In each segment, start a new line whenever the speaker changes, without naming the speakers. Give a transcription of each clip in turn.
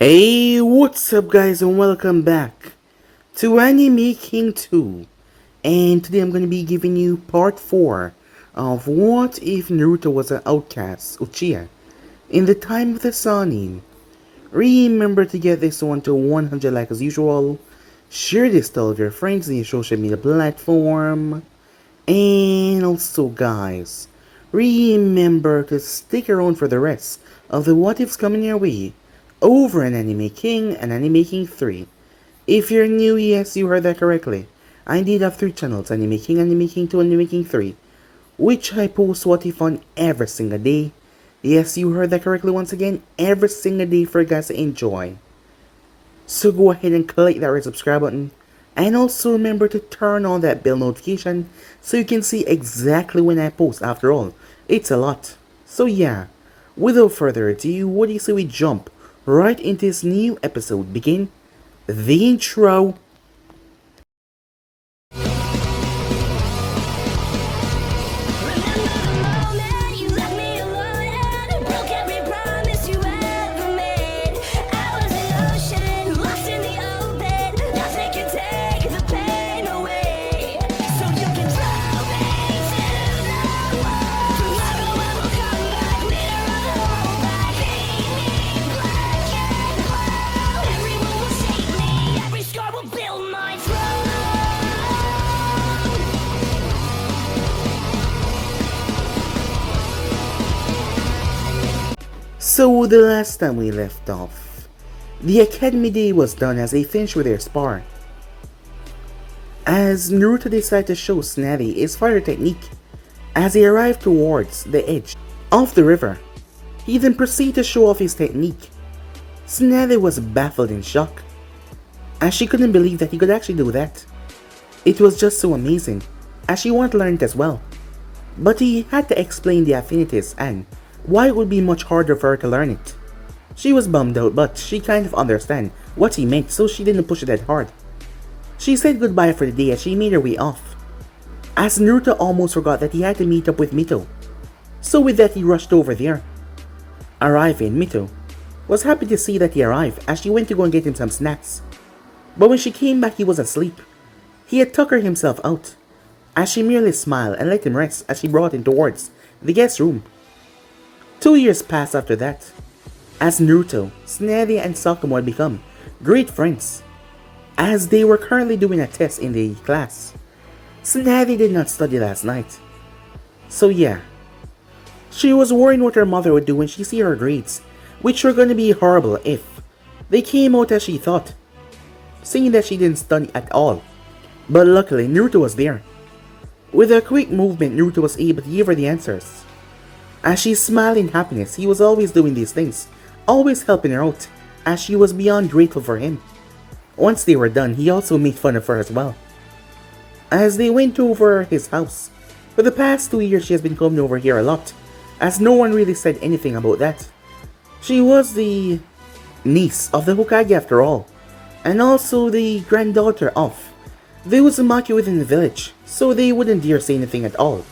Hey, what's up guys and welcome back to Anime King 2. And today I'm going to be giving you part 4 of What If Naruto Was an Outcast, Uchiha, in the time of the Sannin. Remember to get this one to 100 likes as usual, share this to all of your friends in your social media platform, and also guys, remember to stick around for the rest of the What Ifs coming your way over an Anime King and Anime King 3. If you're new, yes, you heard that correctly. I indeed have 3 channels, Anime King, Anime King 2, Anime King 3, which I post What If on every single day. Yes, you heard that correctly once again, every single day for you guys to enjoy. So go ahead and click that red subscribe button, and also remember to turn on that bell notification so you can see exactly when I post. After all, it's a lot. So yeah, without further ado, what do you say we jump right into this new episode? Begin the intro. So the last time we left off, the Academy Day was done as they finished with their spar. As Naruto decided to show Sannin his fire technique as he arrived towards the edge of the river. He then proceeded to show off his technique. Sannin was baffled in shock, as she couldn't believe that he could actually do that. It was just so amazing, as she wanted to learn it as well. But he had to explain the affinities and why it would be much harder for her to learn it. She was bummed out, but she kind of understood what he meant, so she didn't push it that hard. She said goodbye for the day as she made her way off, as Naruto almost forgot that he had to meet up with Mito. So with that, he rushed over there. Arriving, Mito was happy to see that he arrived, as she went to go and get him some snacks. But when she came back, he was asleep. He had tuckered himself out, as she merely smiled and let him rest as she brought him towards the guest room. 2 years passed after that, as Naruto, Sannin, and Sakamoto had become great friends, as they were currently doing a test in the class. Sannin did not study last night, so yeah, she was worrying what her mother would do when she see her grades, which were going to be horrible if they came out as she thought, seeing that she didn't study at all. But luckily, Naruto was there. With a quick movement, Naruto was able to give her the answers. As she smiled in happiness, he was always doing these things, always helping her out, as she was beyond grateful for him. Once they were done, he also made fun of her as well. As they went over his house, for the past 2 years she has been coming over here a lot, as no one really said anything about that. She was the niece of the Hokage after all, and also the granddaughter of the Uzumaki within the village, so they wouldn't dare say anything at all.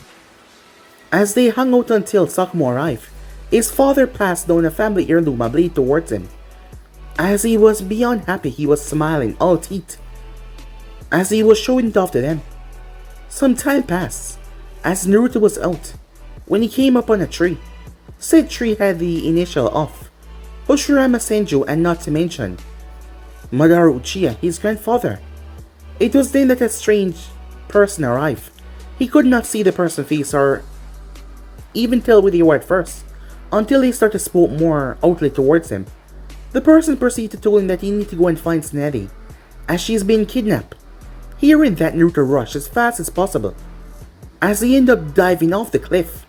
As they hung out until Sakamoto arrived, his father passed down a family heirloom blade towards him. As he was beyond happy, he was smiling all teeth, as he was showing it off to them. Some time passed, as Naruto was out, when he came upon a tree. Said tree had the initial of Hoshirama Senju, and not to mention Madara Uchiha, his grandfather. It was then that a strange person arrived. He could not see the person's face or even tell who they were at first, until he started to speak more outwardly towards him. The person proceeded to tell him that he needed to go and find Sannin, as she is being kidnapped. Hearing that, Naruto rushed as fast as possible, as he ended up diving off the cliff.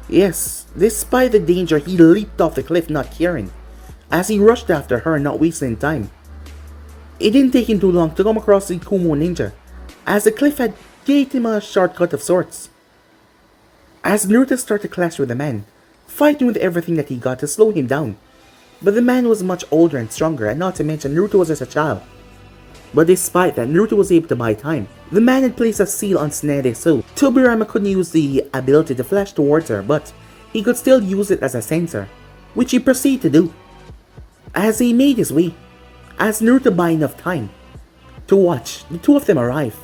Yes, despite the danger, he leaped off the cliff not caring, as he rushed after her, not wasting time. It didn't take him too long to come across the Kumo ninja, as the cliff had gave him a shortcut of sorts. As Naruto started to clash with the man, fighting with everything that he got to slow him down. But the man was much older and stronger, and not to mention Naruto was just a child. But despite that, Naruto was able to buy time. The man had placed a seal on Sannin, so Tobirama couldn't use the ability to flash towards her, but he could still use it as a sensor, which he proceeded to do. As he made his way, as Naruto bought enough time to watch the two of them arrive.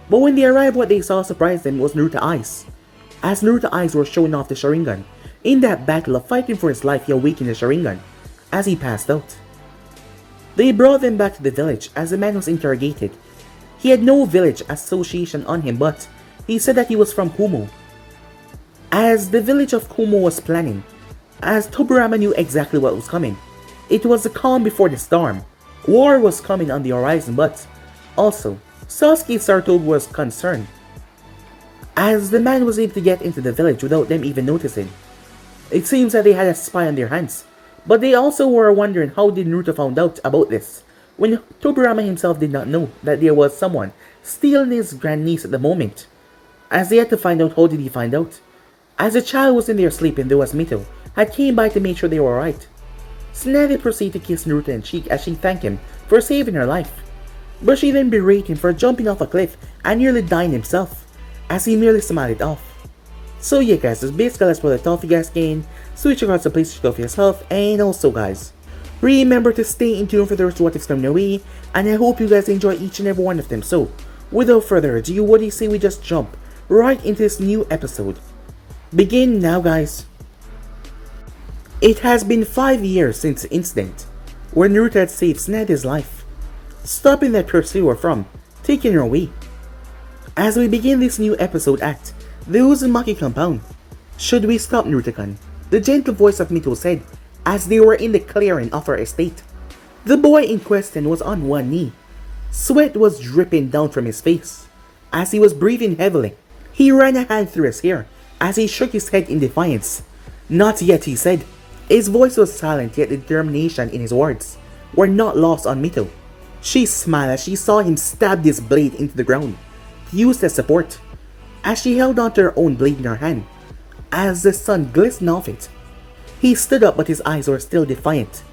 But when they arrived, what they saw surprised them was Naruto's eyes. As Naruto's eyes were showing off the Sharingan, in that battle of fighting for his life, he awakened the Sharingan as he passed out. They brought them back to the village as the man was interrogated. He had no village association on him, but he said that he was from Kumo. As the village of Kumo was planning, as Tobirama knew exactly what was coming. It was the calm before the storm. War was coming on the horizon, but also Sasuke Sarutobi was concerned, as the man was able to get into the village without them even noticing. It seems that they had a spy on their hands, but they also were wondering how did Naruto found out about this, when Tobirama himself did not know that there was someone stealing his grandniece at the moment. As they had to find out, how did he find out? As the child was in there sleeping, there was Mito, had came by to make sure they were alright. Tsunade proceeded to kiss Naruto in the cheek as she thanked him for saving her life. But she then berated him for jumping off a cliff and nearly dying himself, as he merely smiled it off. So yeah guys, that's basically that's what I thought you guys can. Switch across the place to for yourself, and also guys, remember to stay in tune for the rest of what is coming your way, and I hope you guys enjoy each and every one of them. So, without further ado, what do you say we just jump right into this new episode? Begin now guys. It has been 5 years since the incident where Naruto had saved Tsunade's life, stopping that pursuer from taking her away. As we begin this new episode at the Uzumaki compound, should we stop Naruto-kun? The gentle voice of Mito said as they were in the clearing of her estate. The boy in question was on one knee. Sweat was dripping down from his face as he was breathing heavily. He ran a hand through his hair as he shook his head in defiance. Not yet, he said. His voice was silent, yet the determination in his words were not lost on Mito. She smiled as she saw him stab this blade into the ground, used as support, as she held onto her own blade in her hand, as the sun glistened off it. He stood up, but his eyes were still defiant.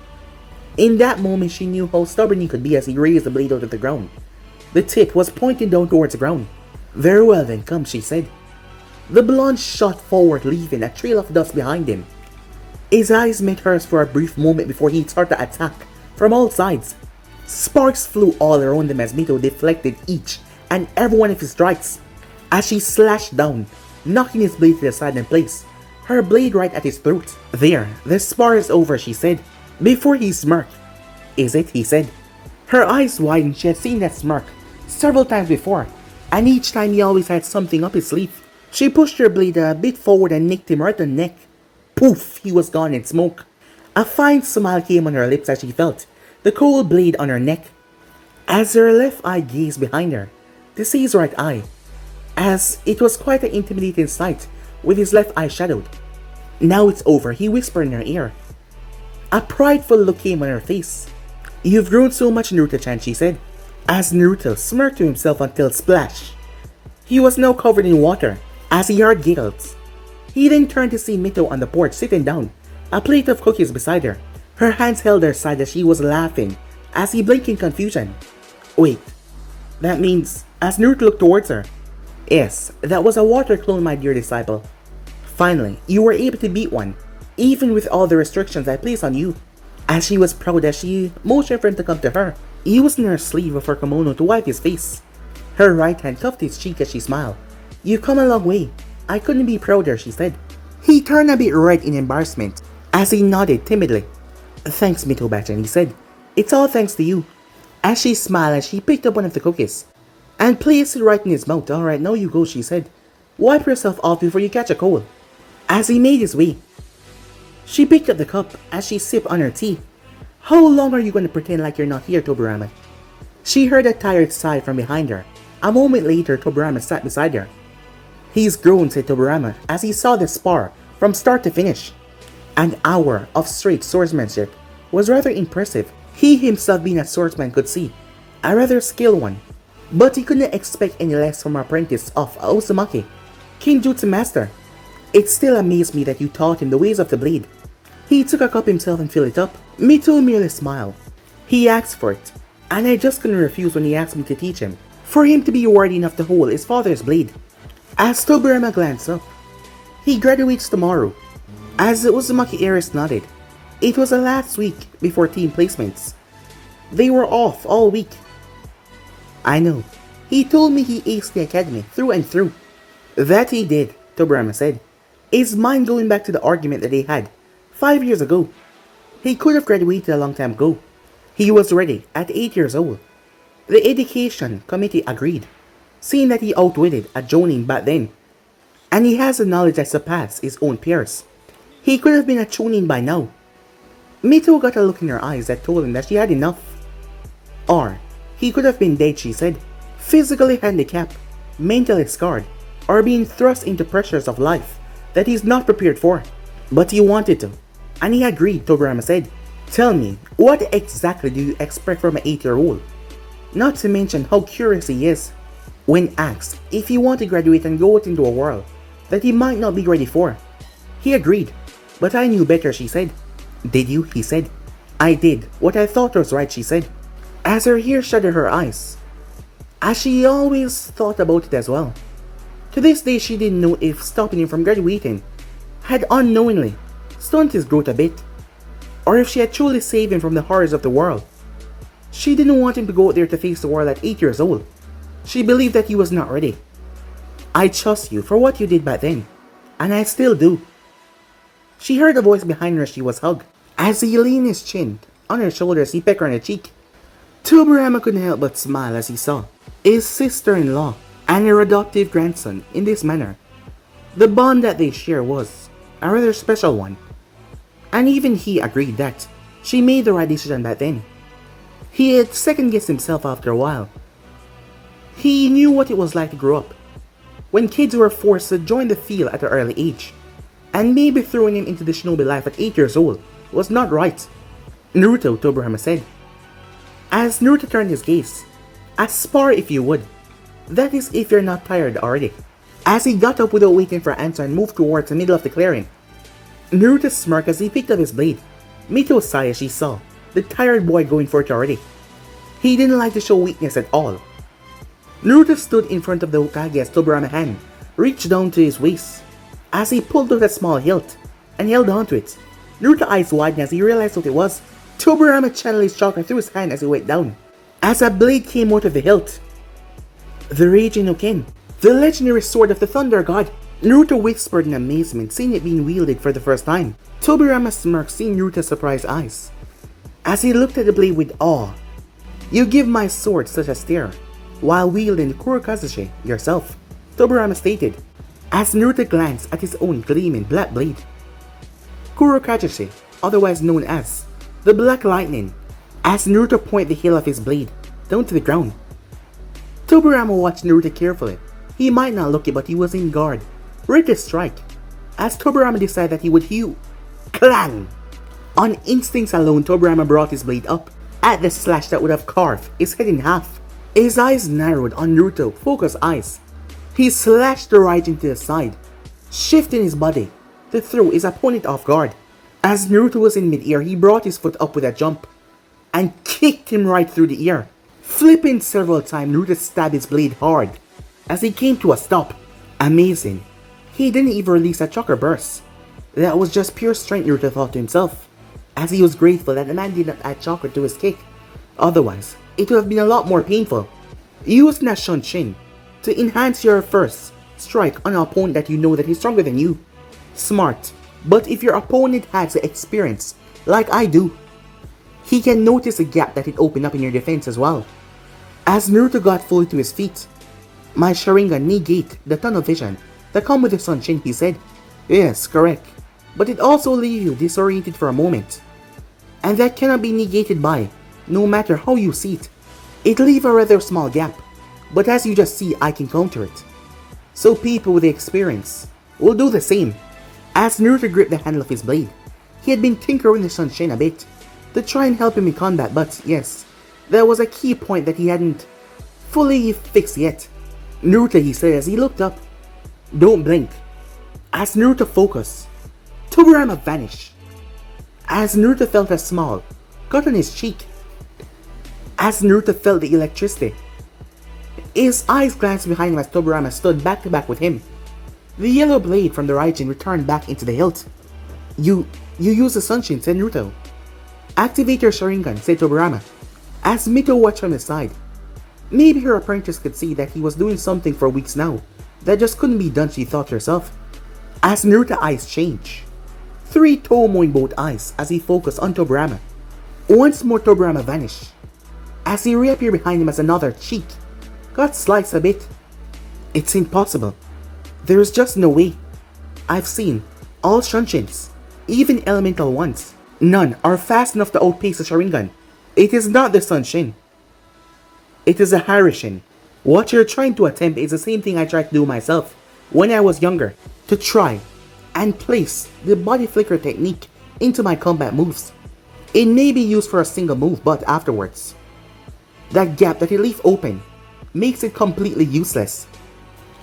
In that moment, she knew how stubborn he could be as he raised the blade out of the ground. The tip was pointing down towards the ground. Very well then, come, she said. The blonde shot forward, leaving a trail of dust behind him. His eyes met hers for a brief moment before he started to attack from all sides. Sparks flew all around him as Mito deflected each and every one of his strikes, as she slashed down, knocking his blade to the side and placed her blade right at his throat. There, the spar is over, she said, before he smirked. Is it? He said. Her eyes widened. She had seen that smirk several times before, and each time he always had something up his sleeve. She pushed her blade a bit forward and nicked him right on the neck. Poof! He was gone in smoke. A fine smile came on her lips as she felt the cold blade on her neck. As her left eye gazed behind her to see his right eye, as it was quite an intimidating sight with his left eye shadowed. Now it's over, he whispered in her ear. A prideful look came on her face. You've grown so much, Naruto-chan, she said, as Naruto smirked to himself until splash. He was now covered in water as he heard giggles. He then turned to see Mito on the porch sitting down, a plate of cookies beside her. Her hands held her side as she was laughing as he blinked in confusion. Wait, that means, as Naruto looked towards her. Yes, that was a water clone, my dear disciple. Finally, you were able to beat one, even with all the restrictions I placed on you. As she was proud as she motioned for him to come to her, using her sleeve of her kimono to wipe his face. Her right hand cuffed his cheek as she smiled. You've come a long way. I couldn't be prouder, she said. He turned a bit red in embarrassment as he nodded timidly. Thanks, Mito-bachan, he said. It's all thanks to you. As she smiled as she picked up one of the cookies and placed it right in his mouth. Alright, now you go, she said. Wipe yourself off before you catch a cold. As he made his way, she picked up the cup as she sipped on her tea. How long are you going to pretend like you're not here, Tobirama? She heard a tired sigh from behind her. A moment later, Tobirama sat beside her. He's grown, said Tobirama, as he saw the spar from start to finish. An hour of straight swordsmanship was rather impressive. He himself, being a swordsman, could see a rather skilled one. But he couldn't expect any less from an apprentice of Uzumaki, Kinjutsu Master. It still amazed me that you taught him the ways of the blade. He took a cup himself and filled it up. Mito merely smiled. He asked for it, and I just couldn't refuse when he asked me to teach him, for him to be worthy enough to hold his father's blade. As Tobirama glanced up, he graduates tomorrow. As the Uzumaki heiress nodded, It was the last week before team placements. They were off all week. I know. He told me he aced the academy through and through. That he did, Tobirama said. His mind going back to the argument that they had 5 years ago. He could have graduated a long time ago. He was ready at 8 years old. The education committee agreed, seeing that he outwitted a Jonin back then. And he has the knowledge that surpassed his own peers. He could have been a Chunin by now. Mito got a look in her eyes that told him that she had enough. Or, he could have been dead, she said. Physically handicapped, mentally scarred, or being thrust into pressures of life that he's not prepared for. But he wanted to, and he agreed, Tobirama said. Tell me, what exactly do you expect from an 8-year-old? Not to mention how curious he is. When asked if he wanted to graduate and go out into a world that he might not be ready for, he agreed. But I knew better, she said. Did you? He said. I did what I thought was right, she said, as her hair shadowed her eyes, as she always thought about it as well. To this day, she didn't know if stopping him from graduating had unknowingly stunted his growth a bit, or if she had truly saved him from the horrors of the world. She didn't want him to go out there to face the world at 8 years old. She believed that he was not ready. I trust you for what you did back then, and I still do. She heard a voice behind her as she was hugged. As he leaned his chin on her shoulders, he pecked her on the cheek. Tobirama couldn't help but smile as he saw his sister-in-law and her adoptive grandson in this manner. The bond that they share was a rather special one, and even he agreed that she made the right decision back then. He had second-guessed himself after a while. He knew what it was like to grow up, when kids were forced to join the field at an early age, and maybe throwing him into the shinobi life at 8 years old was not right. Naruto, Tobirama said. As Naruto turned his gaze, aspire if you would. That is if you're not tired already. As he got up without waiting for an answer and moved towards the middle of the clearing, Naruto smirked as he picked up his blade. Mito sighed as she saw the tired boy going for it already. He didn't like to show weakness at all. Naruto stood in front of the Hokage as Tobirama's hand reached down to his waist as he pulled out a small hilt and held onto it. Naruto's eyes widened as he realized what it was. Tobirama channeled his chakra through his hand as he went down, as a blade came out of the hilt. The Raging Ken, the legendary sword of the Thunder God. Naruto whispered in amazement, seeing it being wielded for the first time. Tobirama smirked, seeing Naruto's surprised eyes, as he looked at the blade with awe. You give my sword such a stare, while wielding the Kurokazushi yourself, Tobirama stated, as Naruto glanced at his own gleaming black blade. Kurokazushi, otherwise known as the Black Lightning, as Naruto pointed the hilt of his blade down to the ground. Tobirama watched Naruto carefully. He might not look it, but he was in guard, ready to strike, as Tobirama decided that he would hew. Clang! On instincts alone, Tobirama brought his blade up at the slash that would have carved his head in half. His eyes narrowed on Naruto's focused eyes. He slashed the right into the side, shifting his body to throw his opponent off guard. As Naruto was in mid-air, he brought his foot up with a jump and kicked him right through the ear. Flipping several times, Naruto stabbed his blade hard as he came to a stop. Amazing. He didn't even release a chakra burst. That was just pure strength, Naruto thought to himself, as he was grateful that the man did not add chakra to his kick. Otherwise, it would have been a lot more painful. Use Nashunshin to enhance your first strike on an opponent that you know that is stronger than you. Smart. But if your opponent has the experience, like I do, he can notice a gap that it opened up in your defense as well. As Naruto got fully to his feet, my Sharingan negate the tunnel vision that come with the Sunshin, he said. Yes, correct. But it also leaves you disoriented for a moment. And that cannot be negated by, no matter how you see it. It leaves a rather small gap, but as you just see, I can counter it. So people with the experience will do the same. As Naruto gripped the handle of his blade, he had been tinkering the Sunshin a bit to try and help him in combat, but yes, there was a key point that he hadn't fully fixed yet. Naruto, he said as he looked up. Don't blink. As Naruto focused, Tobirama vanished. As Naruto felt a small cut on his cheek. As Naruto felt the electricity, his eyes glanced behind him as Tobirama stood back to back with him. The yellow blade from the Raijin returned back into the hilt. You You use the Sunshin, said Naruto. Activate your Sharingan, said Tobirama, as Mito watched from the side. Maybe her apprentice could see that he was doing something for weeks now that just couldn't be done, she thought to herself. As Naruto's eyes changed, 3 Tomo in both eyes as he focused on Tobirama. Once more Tobirama vanished, as he reappeared behind him as another cheek got sliced a bit. It's impossible. There is just no way. I've seen all Shunshins, even elemental ones. None are fast enough to outpace the Sharingan. It is not the Sunshin. It is a Harishin. What you're trying to attempt is the same thing I tried to do myself when I was younger. To try and place the body flicker technique into my combat moves. It may be used for a single move, but afterwards, that gap that it leaves open makes it completely useless.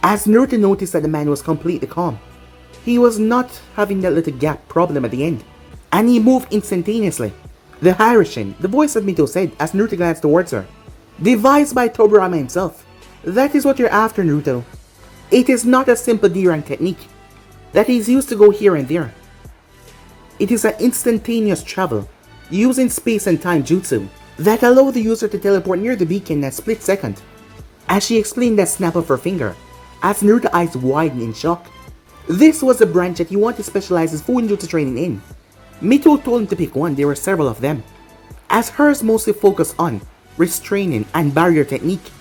As Naruto noticed that the man was completely calm, he was not having that little gap problem at the end, and he moved instantaneously. The Harishin, the voice of Mito said as Naruto glanced towards her. Devised by Tobirama himself. That is what you're after, Naruto. It is not a simple D-rank technique that is used to go here and there. It is an instantaneous travel, using space and time jutsu, that allow the user to teleport near the beacon in a split second. As she explained that snap of her finger, as Naruto's eyes widened in shock. This was the branch that he wanted to specialize his Fuinjutsu training in. Mito told him to pick one, there were several of them, as hers mostly focused on restraining and barrier technique.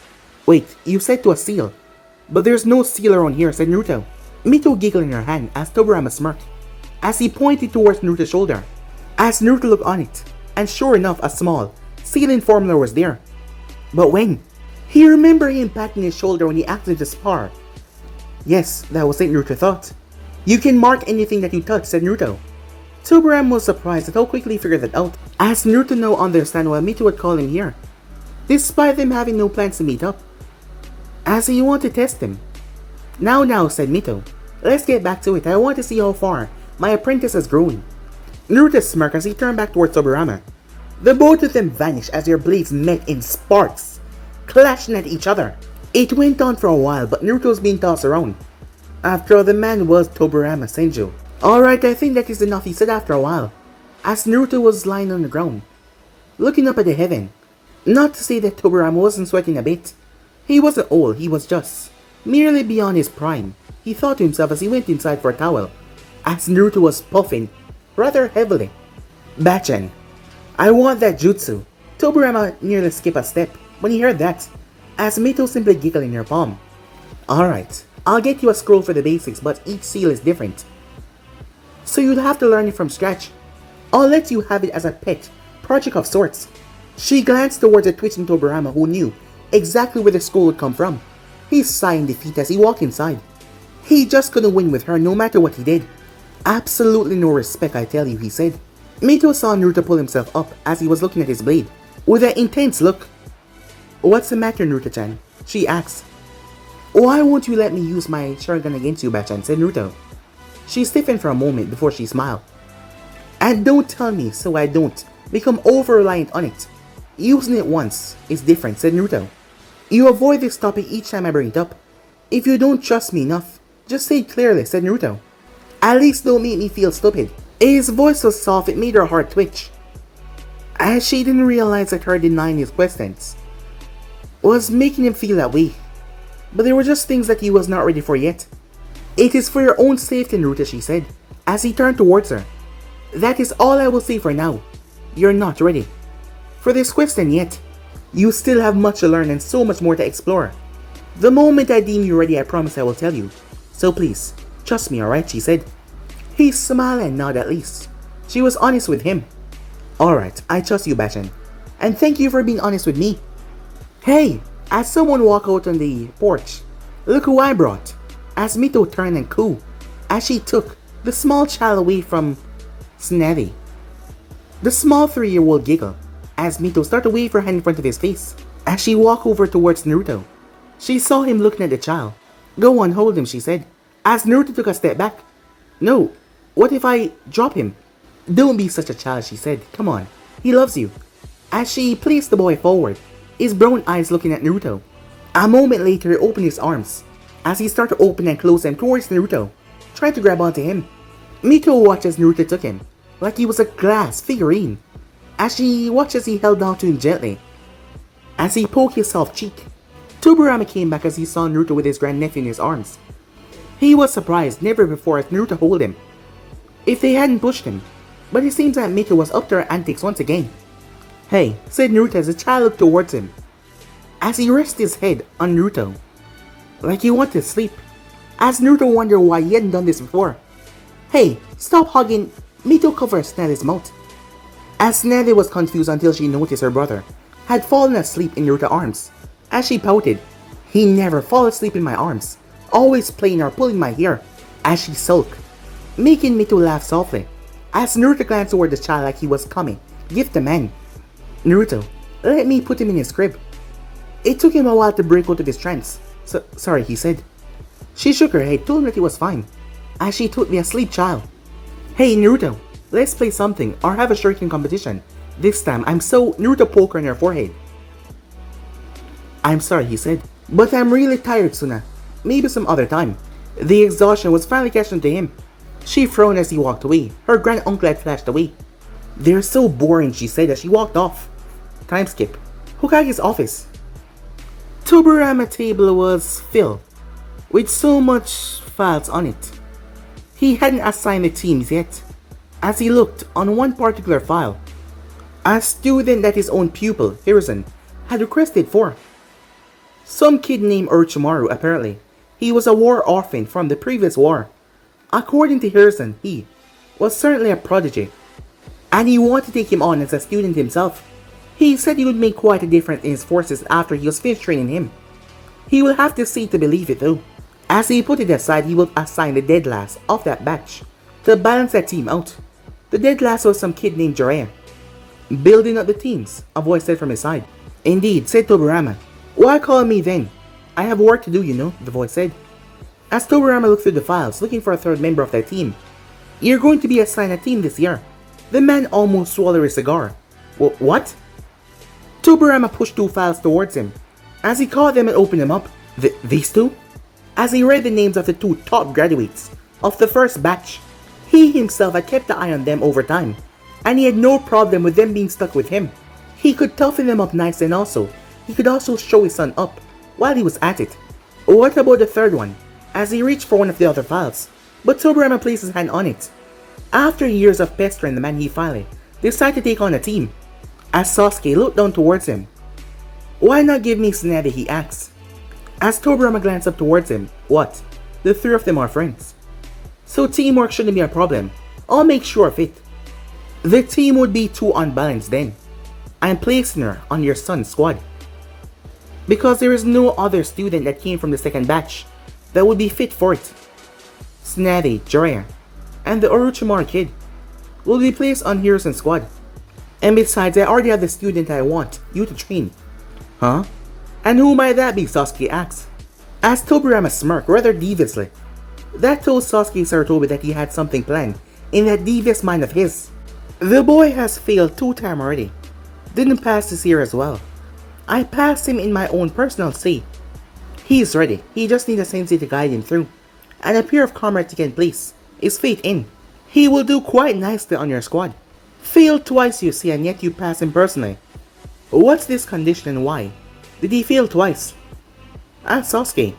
Wait, you said to a seal, but there's no seal around here, said Naruto. Mito giggled in her hand as Tobirama smirked, as he pointed towards Naruto's shoulder. As Naruto looked on it, and sure enough a small sealing formula was there. But when? He remembered him patting his shoulder when he asked him to spar. Yes, that was it, Naruto thought. You can mark anything that you touch, said Naruto. Tobirama was surprised at how quickly he figured that out, as Naruto now understand why Mito would call him here, despite them having no plans to meet up, as he wanted to test him. Now, said Mito. Let's get back to it. I want to see how far my apprentice has grown. Naruto smirked as he turned back towards Tobirama. The both of them vanished as their blades met in sparks, clashing at each other. It went on for a while, but Naruto was being tossed around. After all, the man was Tobirama Senju. Alright, I think that is enough, he said after a while, as Naruto was lying on the ground, looking up at the heaven. Not to say that Tobirama wasn't sweating a bit. He wasn't old, he was just merely beyond his prime, he thought to himself as he went inside for a towel, as Naruto was puffing rather heavily. Bachan, I want that jutsu. Tobirama nearly skipped a step when he heard that, as Mito simply giggled in her palm. Alright, I'll get you a scroll for the basics, but each seal is different, so you'll have to learn it from scratch. I'll let you have it as a pet project of sorts. She glanced towards the twitching Tobirama, who knew exactly where the scroll would come from. He sighed in defeat as he walked inside. He just couldn't win with her no matter what he did. Absolutely no respect, I tell you, he said. Mito saw Naruto pull himself up as he was looking at his blade, with an intense look. What's the matter, Naruto-chan? She asked. Why won't you let me use my Sharingan against you, Bachan? Said Naruto. She stiffened for a moment before she smiled. And don't tell me so I don't become over-reliant on it. Using it once is different, said Naruto. You avoid this topic each time I bring it up. If you don't trust me enough, just say it clearly, said Naruto. At least don't make me feel stupid. His voice was soft, it made her heart twitch, as she didn't realize that her denying his questions was making him feel that way. But there were just things that he was not ready for yet. It is for your own safety, Naruto, she said, as he turned towards her. That is all I will say for now. You're not ready for this question yet. You still have much to learn and so much more to explore. The moment I deem you ready, I promise I will tell you. So please, trust me, alright, she said. He smiled and nodded at least. She was honest with him. Alright, I trust you, Bachan. And thank you for being honest with me. Hey, as someone walked out on the porch, look who I brought. As Mito turned and cooed, as she took the small child away from Snavy. The small 3-year-old giggled as Mito started to wave her hand in front of his face. As she walked over towards Naruto, she saw him looking at the child. Go on, hold him, she said, as Naruto took a step back. No, what if I drop him? Don't be such a child, she said. Come on, he loves you. As she placed the boy forward, his brown eyes looking at Naruto. A moment later, he opened his arms as he started to open and close them towards Naruto, trying to grab onto him. Mito watched as Naruto took him, like he was a glass figurine, as she watched as he held down to him gently, as he poked his soft cheek. Tsuburama came back as he saw Naruto with his grandnephew in his arms. He was surprised, never before had Naruto hold him, if they hadn't pushed him, but it seems that Mito was up to her antics once again. "Hey," said Naruto as the child looked towards him, as he rested his head on Naruto, like he wanted to sleep, as Naruto wondered why he hadn't done this before. "Hey, stop hugging." Mito covered Snade's mouth, as Snade was confused until she noticed her brother had fallen asleep in Naruto's arms, as she pouted. "He never fall asleep in my arms, always playing or pulling my hair," as she sulked, making Mito laugh softly, as Naruto glanced toward the child like he was coming, "Give the man." "Naruto, let me put him in his crib." It took him a while to break out of his trance. Sorry, he said. She shook her head, told him that he was fine, as she took the asleep child. "Hey Naruto, let's play something or have a shuriken competition. This time I'm so..." Naruto poked her in her forehead. "I'm sorry," he said, "but I'm really tired, Suna. Maybe some other time." The exhaustion was finally catching to him. She frowned as he walked away. Her grand uncle had flashed away. "They're so boring," she said as she walked off. Time skip. Hokage's office. Tsuburama's table was filled with so much files on it. He hadn't assigned the teams yet, as he looked on one particular file, a student that his own pupil, Hiruzen, had requested for. Some kid named Orochimaru, apparently. He was a war orphan from the previous war. According to Hiruzen, he was certainly a prodigy, and he wanted to take him on as a student himself. He said he would make quite a difference in his forces after he was finished training him. He will have to see to believe it though. As he put it aside, he would assign the dead last of that batch to balance that team out. The dead last was some kid named Jiraiya. "Building up the teams," a voice said from his side. "Indeed," said Tsuburama. "Why call me then? I have work to do, you know," the voice said. As Tsuburama looked through the files, looking for a third member of their team. "You're going to be assigned a team this year." The man almost swallowed his cigar. What? Tsuburama pushed 2 files towards him. As he caught them and opened them up, these 2? As he read the names of the 2 top graduates of the first batch, he himself had kept an eye on them over time, and he had no problem with them being stuck with him. He could toughen them up nice, and he could also show his son up while he was at it. What about the third one? As he reached for one of the other files, but Tsuburama placed his hand on it. After years of pestering the man, he finally decided to take on a team. As Sasuke looked down towards him. "Why not give me Tsunade?" he asked. As Tsuburama glanced up towards him. "What? The 3 of them are friends. So teamwork shouldn't be a problem. I'll make sure of it." "The team would be too unbalanced then. I'm placing her on your son's squad, because there is no other student that came from the second batch that would be fit for it. Tsunade, Jiraiya, and the Orochimaru kid will be placed on Hiruzen's squad. And besides, I already have the student I want you to train." "Huh? And who might that be?" Sasuke asked, as Tsuburama smirked rather deviously. That told Sasuke Sarutobi that he had something planned in that devious mind of his. "The boy has failed 2 times already. Didn't pass this year as well. I passed him in my own personal say. He's ready. He just needs a sensei to guide him through, and a pair of comrades to get place. Is fate in. He will do quite nicely on your squad. Failed twice, you see, and yet you pass him personally. What's this condition and why did he fail twice?" Asked Sasuke.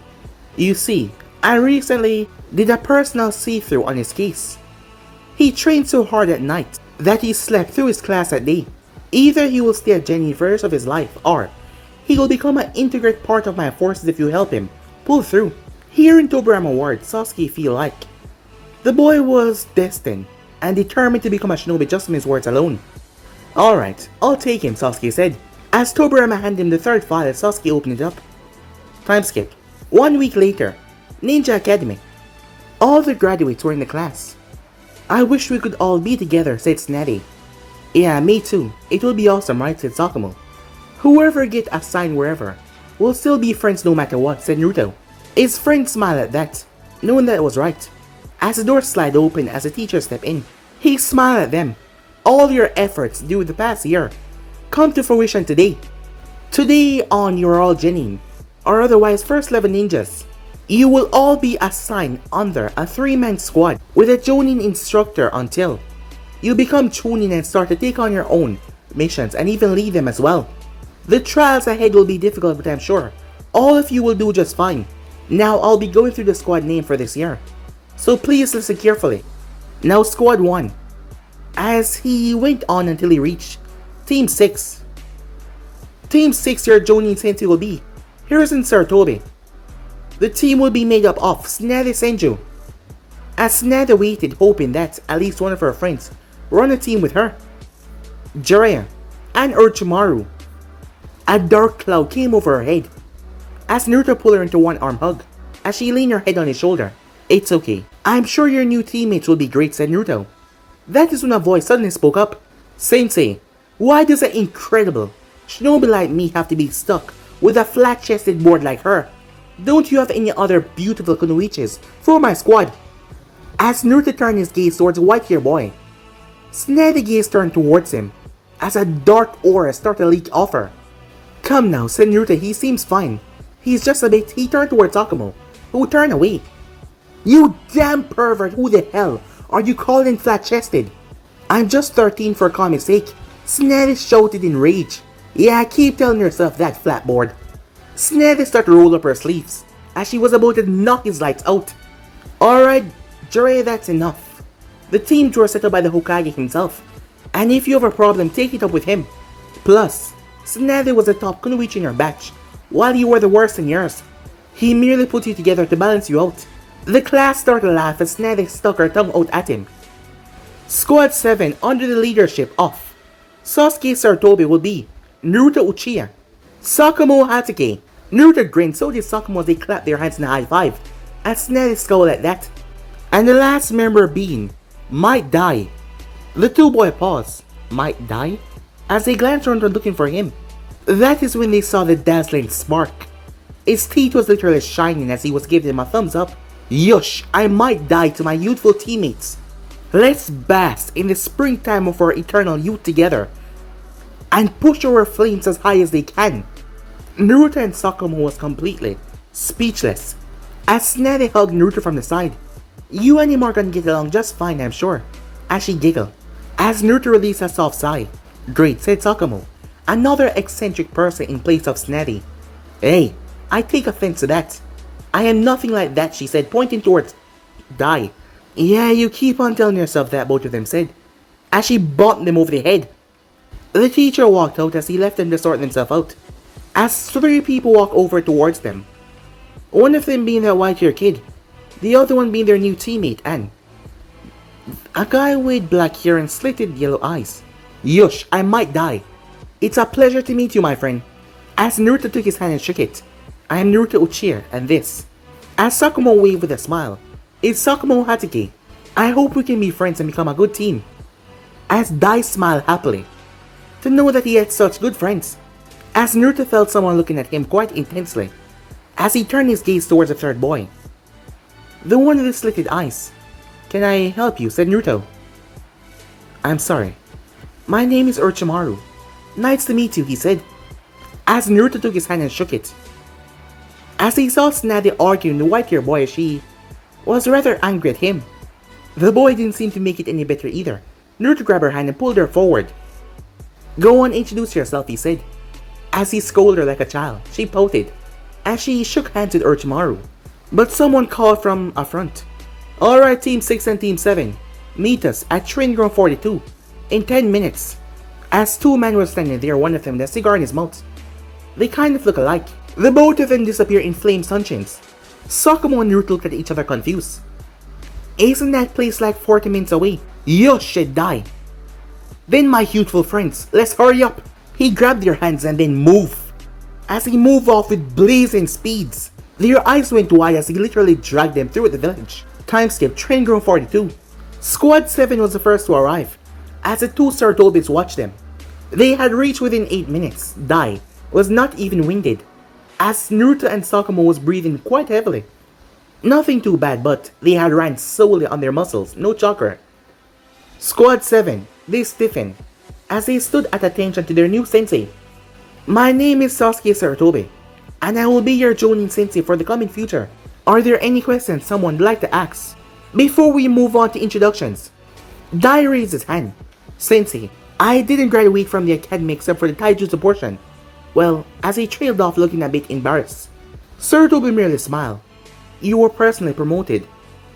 "You see, I recently did a personal see-through on his case. He trained so hard at night that he slept through his class at day. Either he will stay a genuine for the rest of his life, or he will become an integral part of my forces if you help him pull through." Hearing Tsuburama's words, Sasuke feel like the boy was destined and determined to become a shinobi just from his words alone. "Alright, I'll take him," Sasuke said, as Tsuburama handed him the 3rd file as Sasuke opened it up. Time skip. 1 week later, Ninja Academy. All the graduates were in the class. "I wish we could all be together," said Tsunade. "Yeah, me too. It would be awesome, right?" said Sakumo. "Whoever get assigned wherever will still be friends no matter what," said Naruto. His friend smiled at that, knowing that it was right. As the door slid open as the teacher stepped in, he smiled at them. "All your efforts due the past year come to fruition today. Today on, you're all genin, or otherwise first level ninjas. You will all be assigned under a 3-man squad with a jonin instructor until You become Chunin and start to take on your own missions and even lead them as well. The trials ahead will be difficult, but I'm sure all of you will do just fine. Now I'll be going through the squad name for this year, so please listen carefully. Now Squad 1. As he went on until he reached Team 6. Team 6, your Jonin Sensei will be Hiruzen Sarutobi. The team will be made up of Tsunade Senju. As Tsunade waited, hoping that at least one of her friends run a team with her, Jiraiya and Orochimaru. A dark cloud came over her head as Naruto pulled her into one arm hug as she leaned her head on his shoulder. It's okay. I'm sure your new teammates will be great, said Naruto. That is when a voice suddenly spoke up. Sensei, why does an incredible shinobi like me have to be stuck with a flat-chested board like her? Don't you have any other beautiful kunoichis for my squad? As Naruto turned his gaze towards the white-haired boy, Tsunade's gaze turned towards him as a dark aura started to leak off her. Come now, said Naruto, he seems fine. He's just a bit. He turned towards Sakumo, who turned away. You damn pervert, who the hell are you calling flat-chested? I'm just 13 for comic's sake, Tsunade shouted in rage. Yeah, keep telling yourself that, flatboard. Tsunade started to roll up her sleeves as she was about to knock his lights out. Alright, Jiraiya, that's enough. The team draw set up by the Hokage himself, and if you have a problem, take it up with him. Plus, Tsunade was the top kunoichi in your batch, while you were the worst in yours. He merely put you together to balance you out. The class started to laugh as Tsunade stuck her tongue out at him. Squad 7, under the leadership of Sasuke Sarutobi, will be Naruto Uchiha, Sakumo Hatake. Naruto grinned, so did Sakumo as they clapped their hands in a high five, and Tsunade scowled at that. And the last member being Might Die. The two boys paused. Might Die? As they glanced around looking for him. That is when they saw the dazzling spark. His teeth was literally shining as he was giving them a thumbs up. Yush, I might die to my youthful teammates. Let's bask in the springtime of our eternal youth together and push our flames as high as they can. Naruto and Sakumo was completely speechless as Tsunade hugged Naruto from the side. You and him are gonna get along just fine, I'm sure, as she giggled. As Naruto released a soft sigh. Great, said Sakumo, another eccentric person in place of Tsunade. Hey, I take offense to that. I am nothing like that, she said, pointing towards Dai. Yeah, you keep on telling yourself that, both of them said, as she bumped them over the head. The teacher walked out as he left them to sort themselves out, as three people walked over towards them. One of them being that white-haired kid, the other one being their new teammate, and a guy with black hair and slitted yellow eyes. Yush, I might die. It's a pleasure to meet you, my friend. As Naruto took his hand and shook it. I am Naruto Uchiha, and this. As Sakumo waved with a smile. It's Sakumo Hatake. I hope we can be friends and become a good team. As Dai smiled happily, to know that he had such good friends. As Naruto felt someone looking at him quite intensely, as he turned his gaze towards the third boy. The one with the slitted eyes. Can I help you? Said Naruto. I'm sorry. My name is Orochimaru. Nice to meet you, he said, as Naruto took his hand and shook it. As he saw Tsunade arguing with the white-haired boy, she was rather angry at him. The boy didn't seem to make it any better either. Naruto grabbed her hand and pulled her forward. Go on, introduce yourself, he said. As he scolded her like a child, she pouted, as she shook hands with Orochimaru. But someone called from a front. Alright, Team 6 and Team 7, meet us at Training Ground 42 in 10 minutes. As two men were standing there, one of them with a cigar in his mouth. They kind of look alike. The both of them disappear in flame sunshines. Sakumo and Naruto looked at each other confused. Isn't that place like 40 minutes away? You should die. Then my youthful friends, let's hurry up. He grabbed their hands and then moved. As he moved off with blazing speeds, their eyes went wide as he literally dragged them through the village. Time skip, Training Ground 42. Squad 7 was the first to arrive, as the two Sarutobis watched them. They had reached within 8 minutes. Dai was not even winded, as Naruto and Sakumo was breathing quite heavily. Nothing too bad, but they had ran solely on their muscles, no chakra. Squad 7, they stiffened, as they stood at attention to their new sensei. My name is Sasuke Sarutobi, and I will be your Jonin sensei for the coming future. Are there any questions someone would like to ask before we move on to introductions? Dai raised his hand. Sensei, I didn't graduate from the academy except for the taijutsu portion. Well, as he trailed off looking a bit embarrassed. Sarutobi merely smiled. You were personally promoted,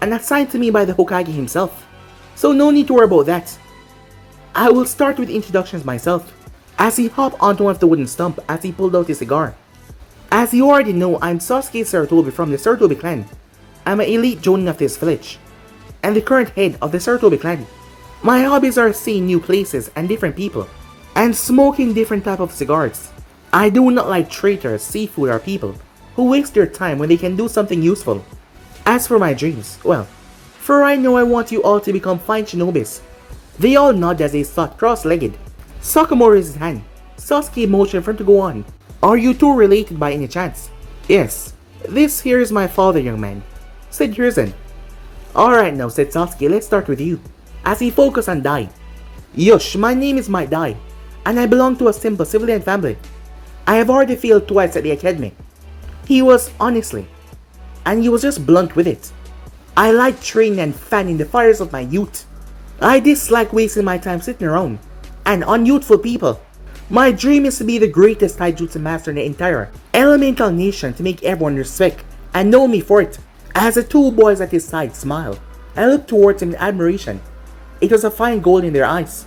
and assigned to me by the Hokage himself, so no need to worry about that. I will start with introductions myself, as he hopped onto one of the wooden stump as he pulled out his cigar. As you already know, I'm Sasuke Sarutobi from the Sarutobi clan. I'm an elite jonin of this village, and the current head of the Sarutobi clan. My hobbies are seeing new places and different people, and smoking different type of cigars. I do not like traitors, seafood, or people who waste their time when they can do something useful. As for my dreams, well, for I know I want you all to become fine shinobis. They all nod as they sat cross-legged. Sakamoto raised his hand. Sasuke motioned for him to go on. Are you two related by any chance? Yes. This here is my father, young man, said Hiruzen. Alright now, said Sasuke, let's start with you. As he focused on Dai. Yush, my name is Might Dai, and I belong to a simple civilian family. I have already failed twice at the academy. He was honestly, and he was just blunt with it. I like training and fanning the fires of my youth. I dislike wasting my time sitting around and unyouthful people. My dream is to be the greatest taijutsu master in the entire elemental nation, to make everyone respect and know me for it. As the two boys at his side smiled and looked towards him in admiration, it was a fine gold in their eyes.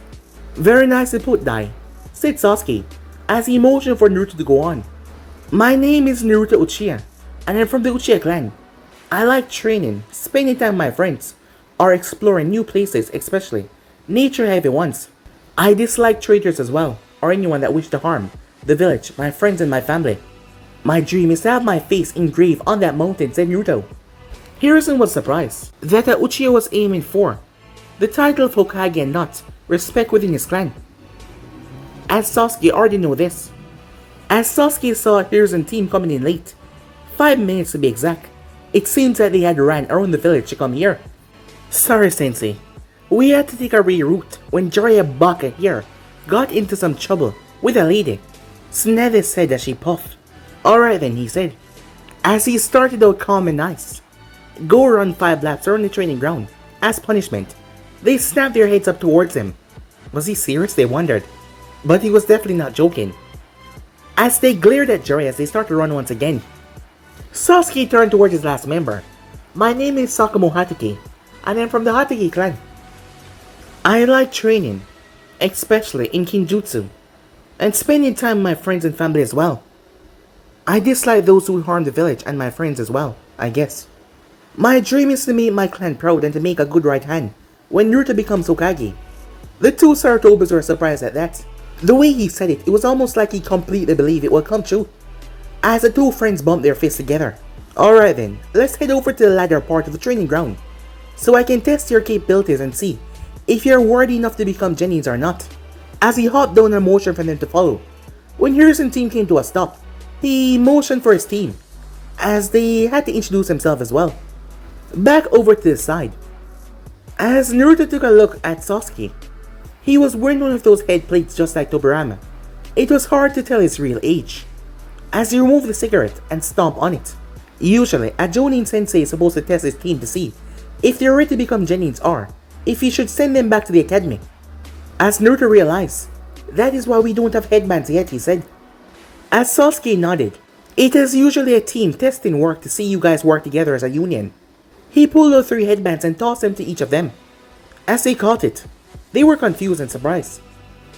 Very nicely put, Dai, said Sasuke, as he motioned for Naruto to go on. My name is Naruto Uchiha, and I'm from the Uchiha clan. I like training, spending time with my friends, or exploring new places, especially nature-heavy ones. I dislike traitors as well, or anyone that wish to harm the village, my friends, and my family. My dream is to have my face engraved on that mountain, said Naruto. Hiruzen was surprised that Uchiha was aiming for the title of Hokage and not respect within his clan. As Sasuke already knew this. As Sasuke saw Hiruzen's team coming in late, 5 minutes to be exact, it seems that they had ran around the village to come here. Sorry, Sensei. We had to take a reroute when Jiraiya Baka here got into some trouble with a lady, Tsunade said as she puffed. Alright then, he said, as he started out calm and nice. Go run 5 laps around the training ground. As punishment, they snapped their heads up towards him. Was he serious? They wondered. But he was definitely not joking. As they glared at Jiraiya as they started to run once again, Sasuke turned towards his last member. My name is Sakamoto Hatake, and I'm from the Hatake clan. I like training, especially in Kinjutsu, and spending time with my friends and family as well. I dislike those who harm the village and my friends as well, I guess. My dream is to make my clan proud and to make a good right hand when Naruto becomes Hokage. The two Sarutobis were surprised at that. The way he said it, it was almost like he completely believed it would come true. As the two friends bumped their fists together. Alright then, let's head over to the latter part of the training ground, so I can test your capabilities and see if you're worthy enough to become Genins or not. As he hopped down and motioned for them to follow. When Hiruzen's team came to a stop, he motioned for his team, as they had to introduce himself as well. Back over to the side. As Naruto took a look at Sasuke, he was wearing one of those head plates just like Tobirama. It was hard to tell his real age, as he removed the cigarette and stomped on it. Usually, a Jonin sensei is supposed to test his team to see if they're ready to become Genins or if he should send them back to the academy. As Naruto realized, that is why we don't have headbands yet, he said. As Sasuke nodded, it is usually a team testing work to see you guys work together as a union. He pulled out 3 headbands and tossed them to each of them. As they caught it, they were confused and surprised.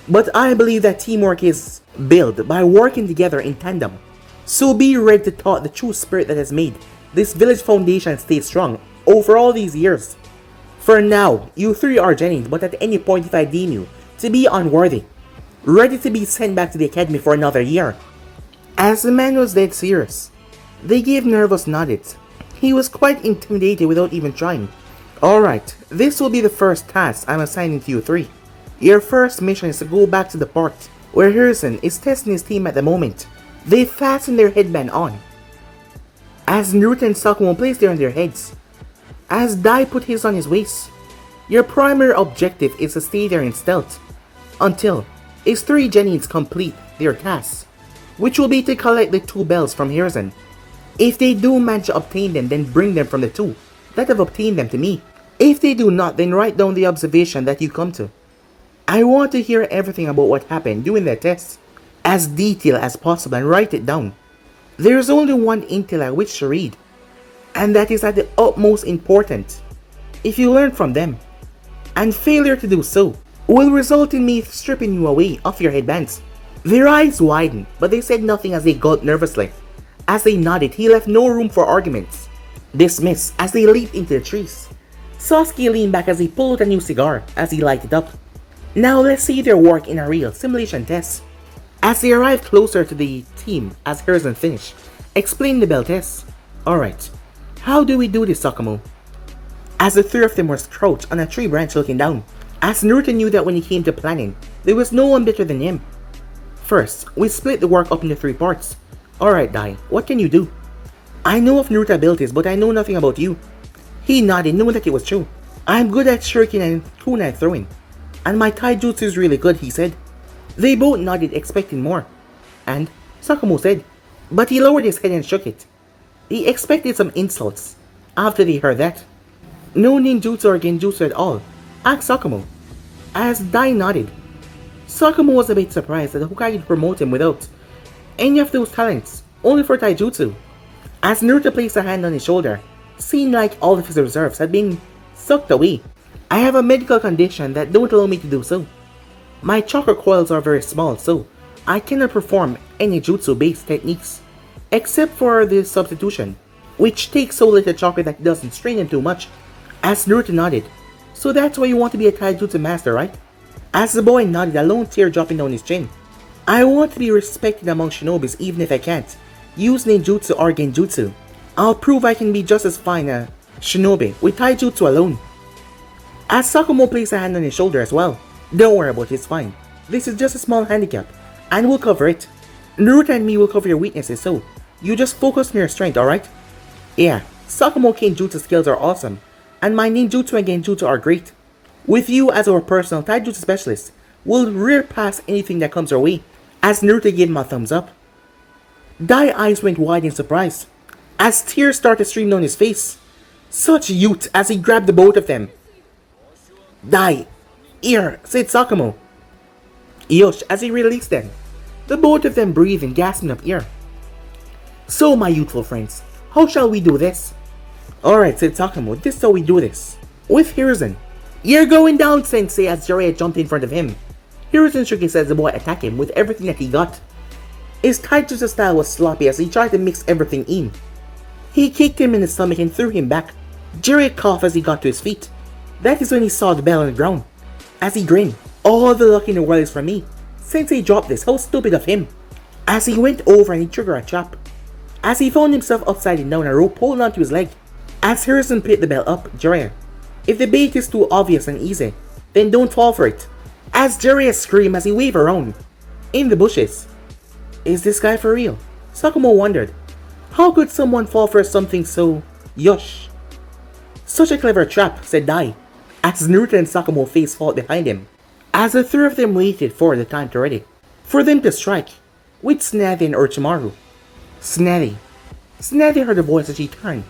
But I believe that teamwork is built by working together in tandem. So be ready to taught the true spirit that has made this village foundation stay strong over all these years. For now, you 3 are Genins, but at any point if I deem you to be unworthy, ready to be sent back to the academy for another year. As the man was dead serious, they gave nervous nods. He was quite intimidated without even trying. Alright, this will be the first task I'm assigning to you 3. Your first mission is to go back to the part where Hiruzen is testing his team at the moment. They fasten their headband on, as Naruto and Sakamoto placed it on their heads, as Dai put his on his waist. Your primary objective is to stay there in stealth until his 3 Genins complete their tasks, which will be to collect the 2 bells from Hiruzen. If they do manage to obtain them, then bring them from the 2 that have obtained them to me. If they do not, then write down the observation that you come to. I want to hear everything about what happened during the test, as detailed as possible, and write it down. There is only one intel I wish to read, and that is at the utmost important. If you learn from them, and failure to do so, will result in me stripping you away of your headbands. Their eyes widened, but they said nothing as they gulped nervously. As they nodded, he left no room for arguments. Dismissed as they leaped into the trees. Sasuke leaned back as he pulled out a new cigar as he lighted up. Now let's see their work in a real simulation test. As they arrived closer to the team as Hiruzen finished, explained the bell test. Alright, how do we do this, Sakamoto? As the three of them were crouched on a tree branch looking down, as Naruto knew that when it came to planning, there was no one better than him. First, we split the work up into 3 parts. Alright Dai, what can you do? I know of Naruto abilities, but I know nothing about you. He nodded, knowing that it was true. I'm good at shuriken and kunai throwing, and my taijutsu is really good, he said. They both nodded, expecting more. And Sakamoto said, but he lowered his head and shook it. He expected some insults after they heard that. No ninjutsu or genjutsu at all, asked Sakamoto. As Dai nodded, Sakamoto was a bit surprised that the Hokage would promote him without any of those talents, only for taijutsu. As Naruto placed a hand on his shoulder, seemed like all of his reserves had been sucked away. I have a medical condition that don't allow me to do so. My chakra coils are very small, so I cannot perform any jutsu-based techniques, except for the substitution, which takes so little chakra that it doesn't strain him too much. As Naruto nodded, so that's why you want to be a taijutsu master, right? As the boy nodded, a lone tear dropping down his chin. I want to be respected among shinobis even if I can't use ninjutsu or genjutsu. I'll prove I can be just as fine a shinobi with taijutsu alone. As Sakamoto placed a hand on his shoulder as well. Don't worry about it, it's fine. This is just a small handicap, and we'll cover it. Naruto and me will cover your weaknesses, so you just focus on your strength, alright? Yeah, Sakamoto genjutsu skills are awesome, and my ninjutsu and genjutsu are great. With you as our personal taijutsu specialist, we'll rear past anything that comes our way. As Naruto gave him a thumbs up. Dai's eyes went wide in surprise, as tears started streaming down his face. Such youth as he grabbed the both of them. Dai, here, said Sakamoto. Yosh, as he released them, the both of them breathing, gasping up air. So my youthful friends, how shall we do this? Alright, said Sakamoto, this is how we do this. With Hiruzen. You're going down, sensei, as Jiraiya jumped in front of him. Hiruzen shook his head as the boy attacked him with everything that he got. His taijutsu style was sloppy as he tried to mix everything in. He kicked him in the stomach and threw him back. Jiraiya coughed as he got to his feet. That is when he saw the bell on the ground. As he grinned, all the luck in the world is for me. Sensei dropped this, how stupid of him. As he went over and he triggered a chop. As he found himself upside down, a rope holding onto his leg. As Hiruzen picked the bell up, Jiraiya, if the bait is too obvious and easy, then don't fall for it. As Jiraiya screamed as he waved around, in the bushes. Is this guy for real? Sakamoto wondered. How could someone fall for something so yosh? Such a clever trap, said Dai, as Naruto and Sakamoto face fought behind him. As the three of them waited for the time to ready, for them to strike, with Tsunade and Orochimaru. Tsunade heard a voice as she turned,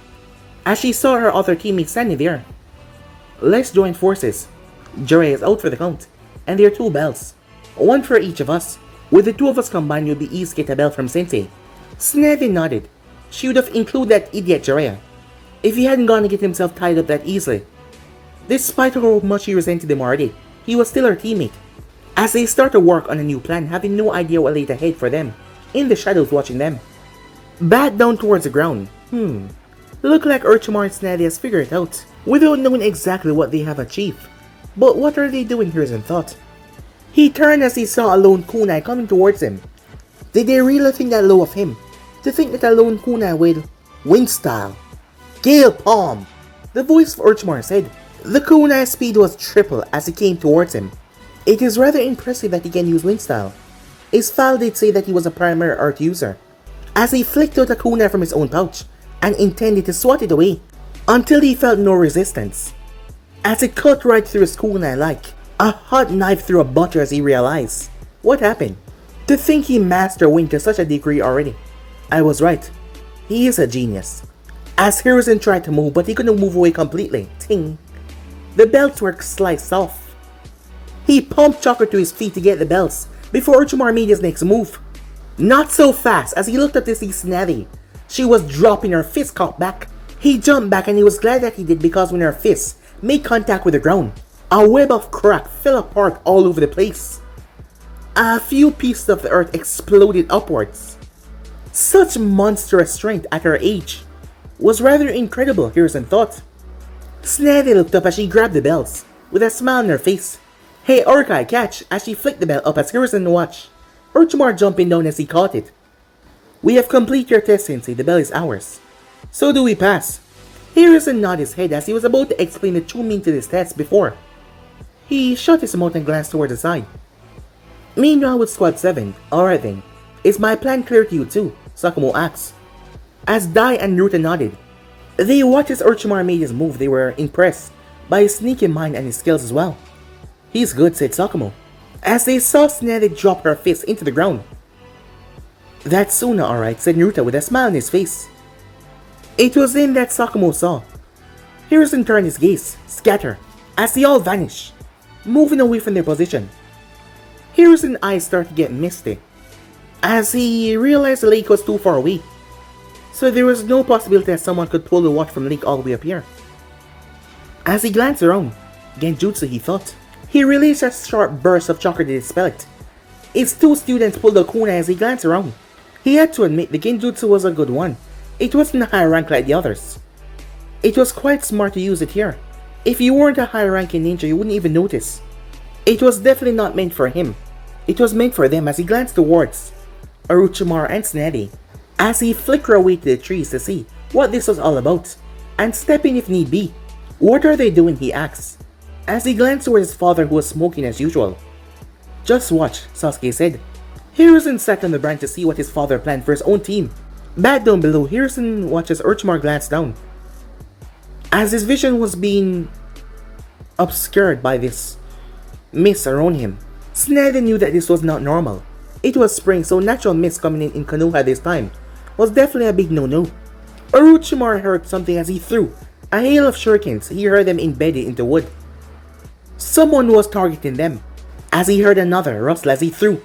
as she saw her other teammates standing there. Let's join forces. Jiraiya is out for the count, and there are 2 bells. One for each of us. With the 2 of us combined, you'll be easy to get a bell from Sensei. Tsunade nodded. She would have included that idiot Jiraiya, if he hadn't gone to get himself tied up that easily. Despite how much he resented him already, he was still her teammate. As they start to work on a new plan, having no idea what laid ahead for them, in the shadows watching them. Back down towards the ground. Look like Orochimaru and Tsunade has figured it out, without knowing exactly what they have achieved. But what are they doing, Hiruzen thought. He turned as he saw a lone kunai coming towards him. Did they really think that low of him, to think that a lone kunai with wind style? Gale Palm! The voice of Orochimaru said. The kunai's speed was triple as he came towards him. It is rather impressive that he can use wind style. His file did say that he was a primary art user, as he flicked out a kunai from his own pouch, and intended to swat it away, until he felt no resistance, as it cut right through his kunai like a hot knife through a butter as he realized what happened. To think he mastered wind to such a degree already. I was right. He is a genius. As Hiruzen tried to move, but he couldn't move away completely. Ting. The belts were sliced off. He pumped Chakra to his feet to get the belts before Orochimaru made his next move. Not so fast. As he looked up to see Snavi, she was dropping, her fist caught back. He jumped back and he was glad that he did, because when her fists made contact with the ground, a web of crack fell apart all over the place. A few pieces of the earth exploded upwards. Such monstrous strength at her age was rather incredible, Hiruzen thought. Snavi looked up as she grabbed the bells, with a smile on her face. Hey Orkai, catch! As she flicked the bell up as Hiruzen watched, Orochimaru jumping down as he caught it. We have completed your test, Sensei. The bell is ours. So do we pass? Hiruzen nodded his head as he was about to explain the true meaning to this test before he shut his mouth and glanced toward the side. Meanwhile with Squad 7, alright then, is my plan clear to you too? Sakamoto asked. As Dai and Naruto nodded, they watched as Orochimaru made his move. They were impressed by his sneaky mind and his skills as well. He's good, said Sakamoto, as they saw Snavi drop her fist into the ground. That's Suna, alright, said Naruto with a smile on his face. It was then that Sakamoto saw Hiruzen turned his gaze, scatter, as they all vanished, moving away from their position. Hiruzen's eyes started to get misty, as he realized the lake was too far away, so there was no possibility that someone could pull the water from the lake all the way up here. As he glanced around, Genjutsu, he thought. He released a sharp burst of chakra to dispel it. His two students pulled a kunai as he glanced around. He had to admit the Genjutsu was a good one. It wasn't a high rank like the others. It was quite smart to use it here. If you weren't a high ranking ninja, you wouldn't even notice. It was definitely not meant for him. It was meant for them. As he glanced towards Orochimaru and Snavi, as he flickered away to the trees to see what this was all about, and step in if need be. What are they doing? He asked, as he glanced towards his father, who was smoking as usual. Just watch, Sasuke said. Hiruzen sat on the branch to see what his father planned for his own team. Back down below, Hiruzen watched as Orochimaru glanced down, as his vision was being obscured by this mist around him. Snavi knew that this was not normal. It was spring, so natural mist coming in Konoha this time was definitely a big no-no. Orochimaru heard something as he threw a hail of shurikens. He heard them embedded into wood. Someone was targeting them, as he heard another rustle as he threw.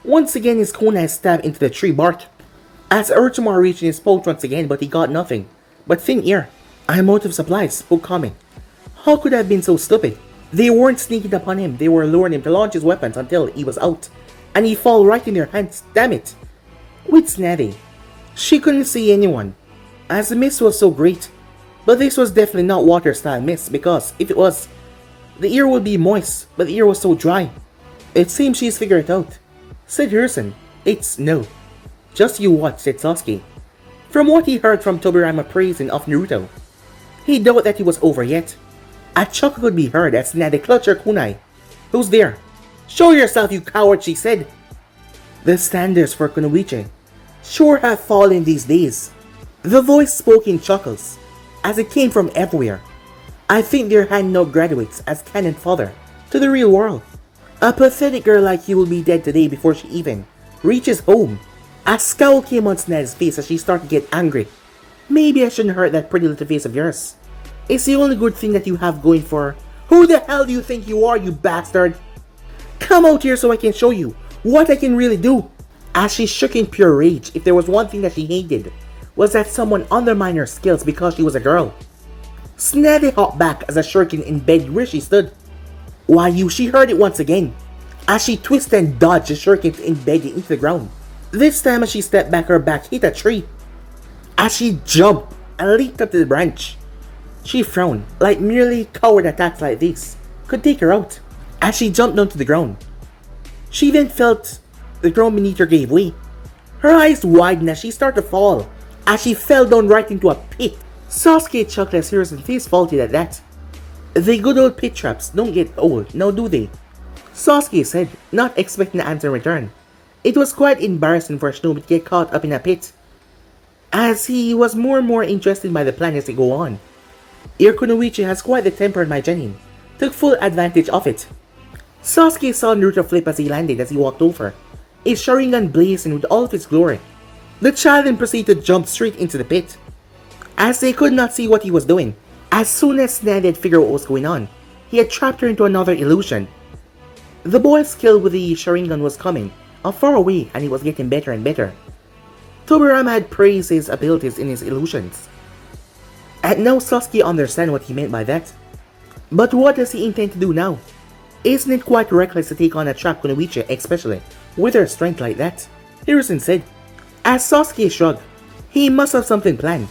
Once again his kunai stabbed into the tree bark, as Orochimaru reached in his pouch once again, but he got nothing but thin air. I'm out of supplies, spoke Kame. How could I have been so stupid? They weren't sneaking upon him, they were luring him to launch his weapons until he was out, and he fall right in their hands, damn it. With Snavi, she couldn't see anyone, as the mist was so great, but this was definitely not water style mist, because if it was, the air would be moist, but the air was so dry. It seems she's figured it out, said Hiruzen. It's no. Just you watch, said Sasuke. From what he heard from Tobirama praising of Naruto, he doubted that he was over yet. A chuckle could be heard as Snavi clutched her kunai. Who's there? Show yourself, you coward, she said. The standards for Kunoichi sure have fallen these days. The voice spoke in chuckles, as it came from everywhere. I think they're handing out graduates as canon fodder to the real world. A pathetic girl like you will be dead today before she even reaches home. A scowl came on Snavi's face as she started to get angry. Maybe I shouldn't hurt that pretty little face of yours. It's the only good thing that you have going for her. Who the hell do you think you are, you bastard? Come out here so I can show you what I can really do. As she shook in pure rage, if there was one thing that she hated, was that someone undermined her skills because she was a girl. Snavi hopped back as a shuriken embedded where she stood. Why you, she heard it once again, as she twisted and dodged the shuriken embedded into the ground. This time as she stepped back, her back hit a tree. As she jumped and leaped up to the branch, she frowned, like merely coward attacks like this could take her out. As she jumped down to the ground, she then felt the ground beneath her gave way. Her eyes widened as she started to fall, as she fell down right into a pit. Sasuke chuckled as Hiruzen's face faulted at that. The good old pit traps don't get old, now do they? Sasuke said, not expecting an answer in return. It was quite embarrassing for Shinobi to get caught up in a pit, as he was more and more interested by the plan as they go on. Kunoichi has quite the temper, and my genin took full advantage of it. Sasuke saw Naruto flip as he landed as he walked over, his Sharingan blazing with all of its glory. The child then proceeded to jump straight into the pit, as they could not see what he was doing. As soon as Snavi had figured out what was going on, he had trapped her into another illusion. The boy's skill with the Sharingan was coming far away, and he was getting better and better. Tobirama had praised his abilities in his illusions. And now Sasuke understand what he meant by that. But what does he intend to do now? Isn't it quite reckless to take on a trapped Kunoichi, especially with her strength like that? Hiruzen said. As Sasuke shrugged, he must have something planned.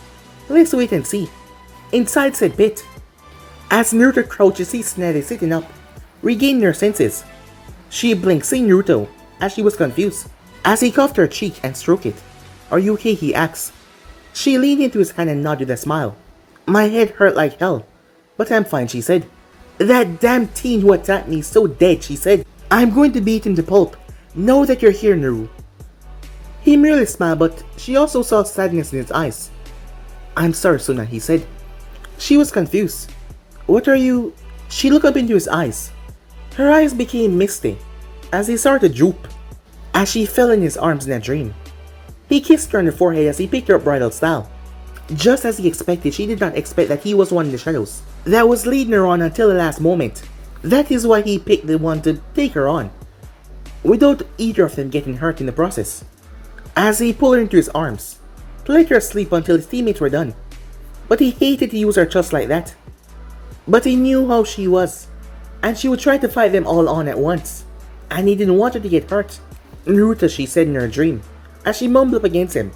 Let's wait and see. Inside said pit, as Naruto crouched, sees Tsunade sitting up, regaining her senses. She blinked, seeing Naruto, as she was confused, as he cuffed her cheek and stroked it. Are you okay? He asked. She leaned into his hand and nodded with a smile. My head hurt like hell, but I'm fine, she said. That damn teen who attacked me is so dead, she said. I'm going to beat him to pulp. Know that you're here, Naru. He merely smiled, but she also saw sadness in his eyes. I'm sorry, Suna, he said. She was confused. What are you? She looked up into his eyes. Her eyes became misty as he started to droop, as she fell in his arms in a dream. He kissed her on the forehead as he picked her up bridal style. Just as he expected, she did not expect that he was one in the shadows that was leading her on until the last moment. That is why he picked the one to take her on, without either of them getting hurt in the process. As he pulled her into his arms, to let her sleep until his teammates were done. But he hated to use her just like that. But he knew how she was, and she would try to fight them all on at once, and he didn't want her to get hurt. Naruto, she said in her dream, as she mumbled up against him.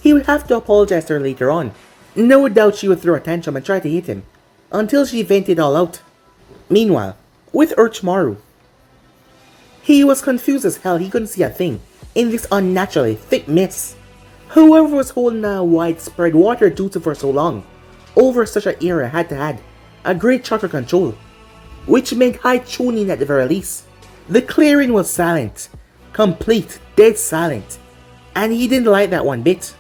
He would have to apologize to her later on. No doubt she would throw a tantrum and try to hit him, until she vented all out. Meanwhile, with Orochimaru, he was confused as hell. He couldn't see a thing in this unnaturally thick mess. Whoever was holding a widespread water jutsu for so long, over such an era, had to have a great chakra control, which meant high tuning at the very least. The clearing was silent, complete, dead silent, and he didn't like that one bit.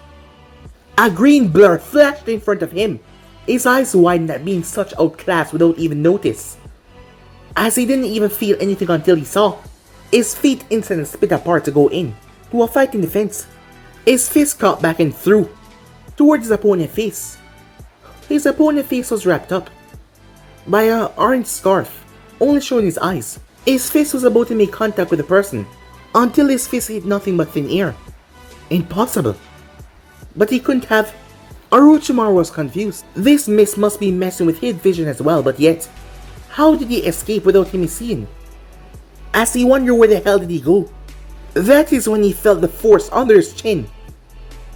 A green blur flashed in front of him, his eyes widened at being such outclassed without even notice, as he didn't even feel anything until he saw. His feet instantly split apart to go in to a fighting defense. His fist caught back and threw towards his opponent's face. His opponent's face was wrapped up by an orange scarf, only showing his eyes. His fist was about to make contact with the person, until his fist hit nothing but thin air. Impossible. But he couldn't have. Orochimaru was confused. This mist must be messing with his vision as well, but yet, how did he escape without him seeing? As he wondered where the hell did he go, that is when he felt the force under his chin.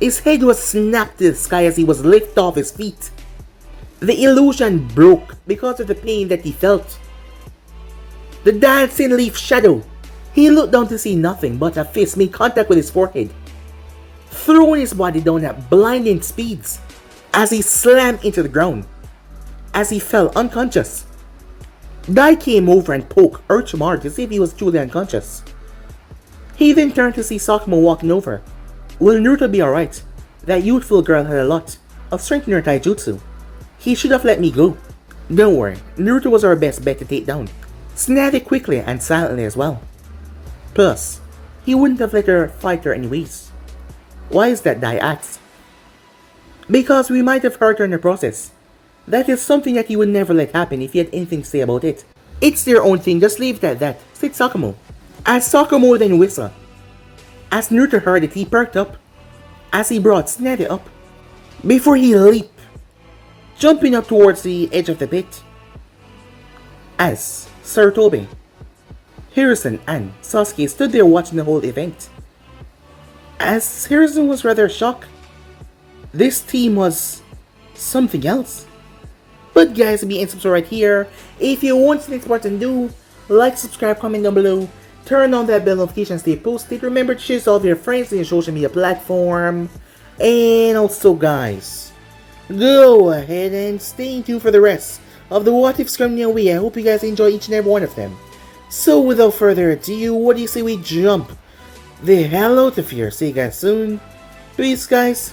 His head was snapped to the sky as he was lifted off his feet. The illusion broke because of the pain that he felt. The dancing leaf shadow. He looked down to see nothing but a fist made contact with his forehead, throwing his body down at blinding speeds as he slammed into the ground. As he fell unconscious, Dai came over and poked Orochimaru to see if he was truly unconscious. He then turned to see Sakuma walking over. Will Naruto be alright? That youthful girl had a lot of strength in her taijutsu. He should have let me go. Don't worry, Naruto was our best bet to take down. Tsunade quickly and silently as well. Plus, he wouldn't have let her fight her anyways. Why is that, Dai asked. Because we might have hurt her in the process. That is something that he would never let happen if he had anything to say about it. It's their own thing, just leave it at that, said Sakuma. As Sakuma then whistled. As Naruto heard it, he perked up, as he brought Tsunade up, before he leaped, jumping up towards the edge of the pit. As Sarutobi, Hiruzen, and Sasuke stood there watching the whole event. As Hiruzen was rather shocked. This team was something else. But guys, be and subscribe right here. If you want the next part to do, like, subscribe, comment down below. Turn on that bell notification, stay posted. Remember to share all of your friends in your social media platform. And also guys, go ahead and stay tuned for the rest of the What Ifs coming your way. I hope you guys enjoy each and every one of them. So without further ado, what do you say we jump the hell out of here? See you guys soon. Peace guys.